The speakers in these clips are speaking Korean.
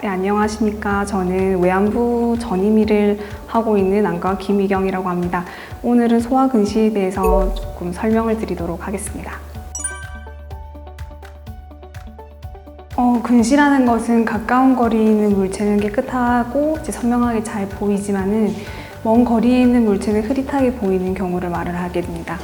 네, 안녕하십니까. 저는 외안부 전임 일을 하고 있는 안과 김희경이라고 합니다. 오늘은 소화 근시에 대해서 조금 설명을 드리도록 하겠습니다. 근시라는 것은 가까운 거리에 있는 물체는 깨끗하고 선명하게 잘 보이지만은 먼 거리에 있는 물체는 흐릿하게 보이는 경우를 말을 하게 됩니다.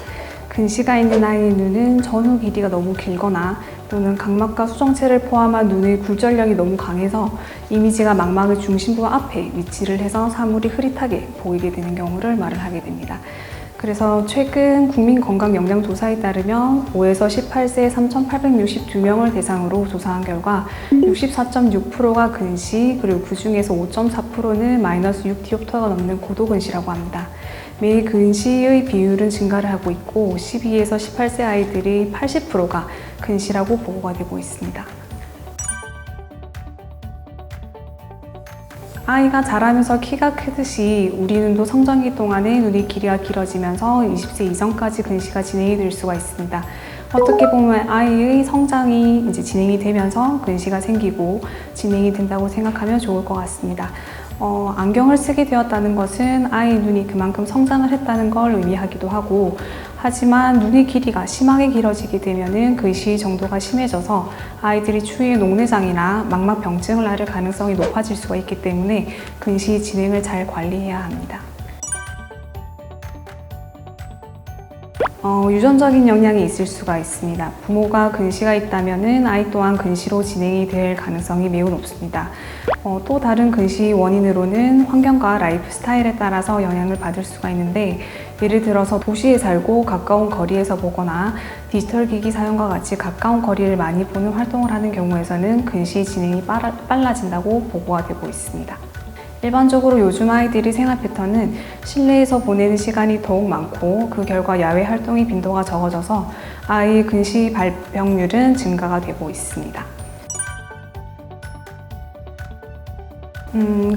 근시가 있는 아이의 눈은 전후 길이가 너무 길거나 또는 각막과 수정체를 포함한 눈의 굴절력이 너무 강해서 이미지가 망막의 중심부 앞에 위치를 해서 사물이 흐릿하게 보이게 되는 경우를 말을 하게 됩니다. 그래서 최근 국민건강영양조사에 따르면 5에서 18세 3,862명을 대상으로 조사한 결과 64.6%가 근시, 그리고 그 중에서 5.4%는 마이너스 6디옵터가 넘는 고도근시라고 합니다. 매일 근시의 비율은 증가를 하고 있고 12에서 18세 아이들의 80%가 근시라고 보고가 되고 있습니다. 아이가 자라면서 키가 크듯이 우리 눈도 성장기 동안에 눈의 길이가 길어지면서 20세 이전까지 근시가 진행이 될 수가 있습니다. 어떻게 보면 아이의 성장이 진행이 되면서 근시가 생기고 진행이 된다고 생각하면 좋을 것 같습니다. 안경을 쓰게 되었다는 것은 아이의 눈이 그만큼 성장을 했다는 걸 의미하기도 하고, 하지만 눈의 길이가 심하게 길어지게 되면 근시 정도가 심해져서 아이들이 추후에 녹내장이나 망막병증을 앓을 가능성이 높아질 수가 있기 때문에 근시 진행을 잘 관리해야 합니다. 유전적인 영향이 있을 수가 있습니다. 부모가 근시가 있다면 아이 또한 근시로 진행이 될 가능성이 매우 높습니다. 또 다른 근시 원인으로는 환경과 라이프 스타일에 따라서 영향을 받을 수가 있는데, 예를 들어서 도시에 살고 가까운 거리에서 보거나 디지털 기기 사용과 같이 가까운 거리를 많이 보는 활동을 하는 경우에서는 근시 진행이 빨라진다고 보고가 되고 있습니다. 일반적으로 요즘 아이들의 생활 패턴은 실내에서 보내는 시간이 더욱 많고 그 결과 야외 활동의 빈도가 적어져서 아이의 근시 발병률은 증가가 되고 있습니다.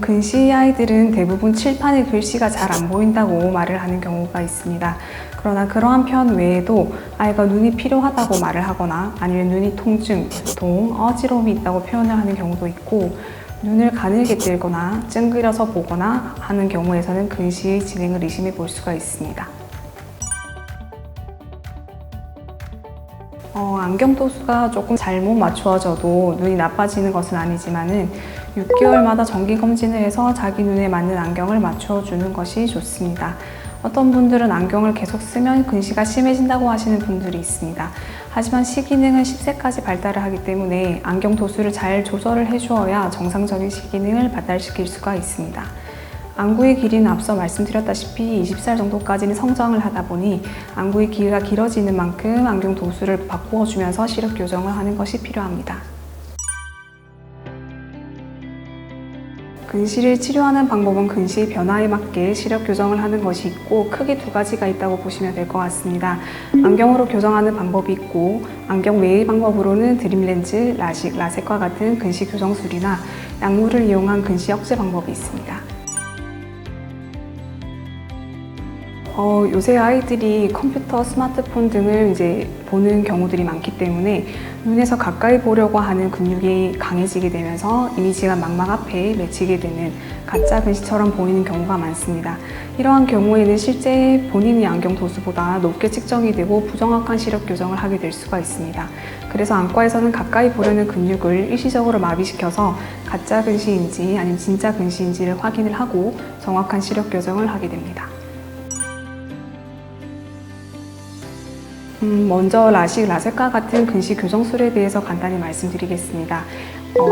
근시 아이들은 대부분 칠판의 글씨가 잘 안 보인다고 말을 하는 경우가 있습니다. 그러나 그러한 편 외에도 아이가 눈이 필요하다고 말을 하거나 아니면 눈이 통증, 두통, 어지러움이 있다고 표현을 하는 경우도 있고, 눈을 가늘게 뜨거나 찡그려서 보거나 하는 경우에서는 근시의 진행을 의심해 볼 수가 있습니다. 안경 도수가 조금 잘못 맞추어져도 눈이 나빠지는 것은 아니지만은 6개월마다 정기 검진을 해서 자기 눈에 맞는 안경을 맞춰 주는 것이 좋습니다. 어떤 분들은 안경을 계속 쓰면 근시가 심해진다고 하시는 분들이 있습니다. 하지만 시기능은 10세까지 발달을 하기 때문에 안경 도수를 잘 조절을 해주어야 정상적인 시기능을 발달시킬 수가 있습니다. 안구의 길이는 앞서 말씀드렸다시피 20살 정도까지는 성장을 하다 보니 안구의 길이가 길어지는 만큼 안경 도수를 바꾸어 주면서 시력 교정을 하는 것이 필요합니다. 근시를 치료하는 방법은 근시의 변화에 맞게 시력 교정을 하는 것이 있고, 크게 두 가지가 있다고 보시면 될 것 같습니다. 안경으로 교정하는 방법이 있고, 안경 외의 방법으로는 드림렌즈, 라식, 라섹과 같은 근시 교정술이나 약물을 이용한 근시 억제 방법이 있습니다. 요새 아이들이 컴퓨터, 스마트폰 등을 보는 경우들이 많기 때문에 눈에서 가까이 보려고 하는 근육이 강해지게 되면서 이미지가 망막 앞에 맺히게 되는 가짜 근시처럼 보이는 경우가 많습니다. 이러한 경우에는 실제 본인의 안경 도수보다 높게 측정이 되고 부정확한 시력 교정을 하게 될 수가 있습니다. 그래서 안과에서는 가까이 보려는 근육을 일시적으로 마비시켜서 가짜 근시인지 아니면 진짜 근시인지를 확인을 하고 정확한 시력 교정을 하게 됩니다. 먼저 라식, 라섹과 같은 근시 교정술에 대해서 간단히 말씀드리겠습니다.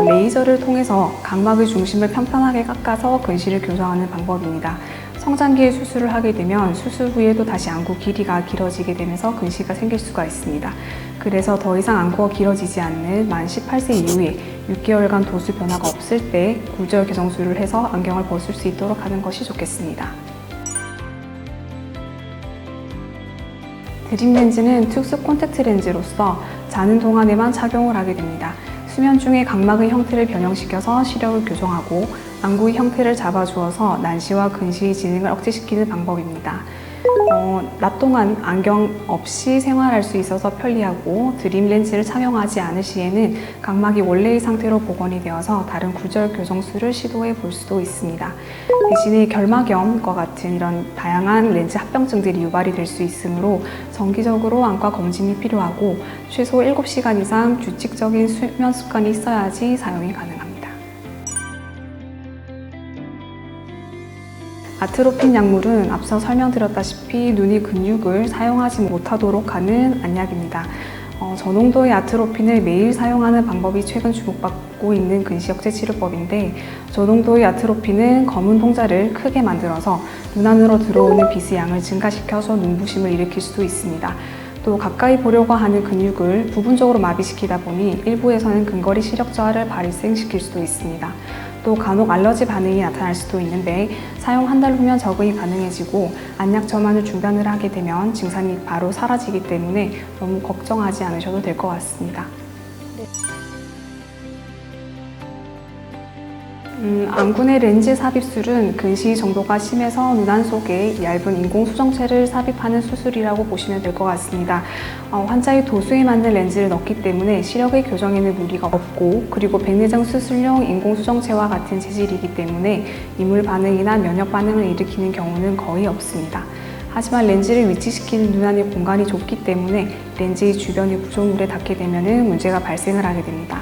레이저를 통해서 각막의 중심을 평평하게 깎아서 근시를 교정하는 방법입니다. 성장기에 수술을 하게 되면 수술 후에도 다시 안구 길이가 길어지게 되면서 근시가 생길 수가 있습니다. 그래서 더 이상 안구가 길어지지 않는 만 18세 이후에 6개월간 도수 변화가 없을 때 굴절 교정술을 해서 안경을 벗을 수 있도록 하는 것이 좋겠습니다. 드림렌즈는 특수 콘택트 렌즈로서 자는 동안에만 착용을 하게 됩니다. 수면 중에 각막의 형태를 변형시켜서 시력을 교정하고 안구의 형태를 잡아주어서 난시와 근시의 진행을 억제시키는 방법입니다. 낮 동안 안경 없이 생활할 수 있어서 편리하고 드림 렌즈를 착용하지 않을 시에는 각막이 원래의 상태로 복원이 되어서 다른 굴절 교정술을 시도해 볼 수도 있습니다. 대신에 결막염과 같은 이런 다양한 렌즈 합병증들이 유발이 될 수 있으므로 정기적으로 안과 검진이 필요하고 최소 7시간 이상 규칙적인 수면 습관이 있어야지 사용이 가능합니다. 아트로핀 약물은 앞서 설명드렸다시피 눈의 근육을 사용하지 못하도록 하는 안약입니다. 저농도의 아트로핀을 매일 사용하는 방법이 최근 주목받고 있는 근시역제 치료법인데, 저농도의 아트로핀은 검은 동자를 크게 만들어서 눈 안으로 들어오는 빛의 양을 증가시켜서 눈부심을 일으킬 수도 있습니다. 또 가까이 보려고 하는 근육을 부분적으로 마비시키다 보니 일부에서는 근거리 시력 저하를 발생시킬 수도 있습니다. 또 간혹 알러지 반응이 나타날 수도 있는데 사용 한 달 후면 적응이 가능해지고 안약 전환을 중단을 하게 되면 증상이 바로 사라지기 때문에 너무 걱정하지 않으셔도 될 것 같습니다. 안군의 렌즈 삽입술은 근시 정도가 심해서 눈 안 속에 얇은 인공 수정체를 삽입하는 수술이라고 보시면 될 것 같습니다. 환자의 도수에 맞는 렌즈를 넣기 때문에 시력의 교정에는 무리가 없고, 그리고 백내장 수술용 인공 수정체와 같은 재질이기 때문에 이물 반응이나 면역 반응을 일으키는 경우는 거의 없습니다. 하지만 렌즈를 위치시키는 눈 안의 공간이 좁기 때문에 렌즈의 주변이 구조물에 닿게 되면 문제가 발생을 하게 됩니다.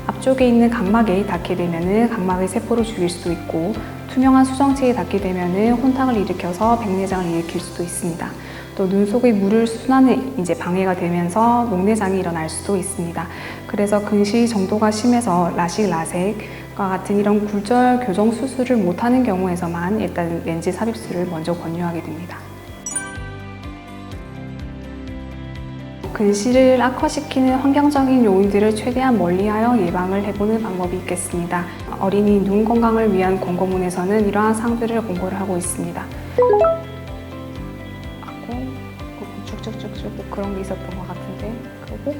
앞쪽에 있는 각막에 닿게 되면 각막의 세포를 죽일 수도 있고, 투명한 수정체에 닿게 되면 혼탁을 일으켜서 백내장을 일으킬 수도 있습니다. 또 눈 속의 물을 순환에 방해가 되면서 녹내장이 일어날 수도 있습니다. 그래서 근시 정도가 심해서 라식, 라섹과 같은 이런 굴절 교정 수술을 못하는 경우에서만 일단 렌즈 삽입술을 먼저 권유하게 됩니다. 근시를 악화시키는 환경적인 요인들을 최대한 멀리하여 예방을 해보는 방법이 있겠습니다. 어린이 눈 건강을 위한 권고문에서는 이러한 사항들을 공고를 하고 있습니다. 쭉쭉쭉쭉 그런 게 있었던 것 같은데, 그리고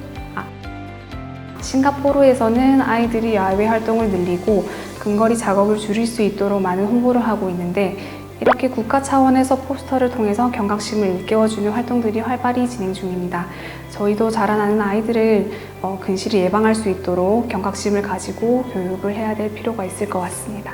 싱가포르에서는 아이들이 야외 활동을 늘리고 근거리 작업을 줄일 수 있도록 많은 홍보를 하고 있는데, 이렇게 국가 차원에서 포스터를 통해서 경각심을 일깨워주는 활동들이 활발히 진행 중입니다. 저희도 자라나는 아이들을 근시를 예방할 수 있도록 경각심을 가지고 교육을 해야 될 필요가 있을 것 같습니다.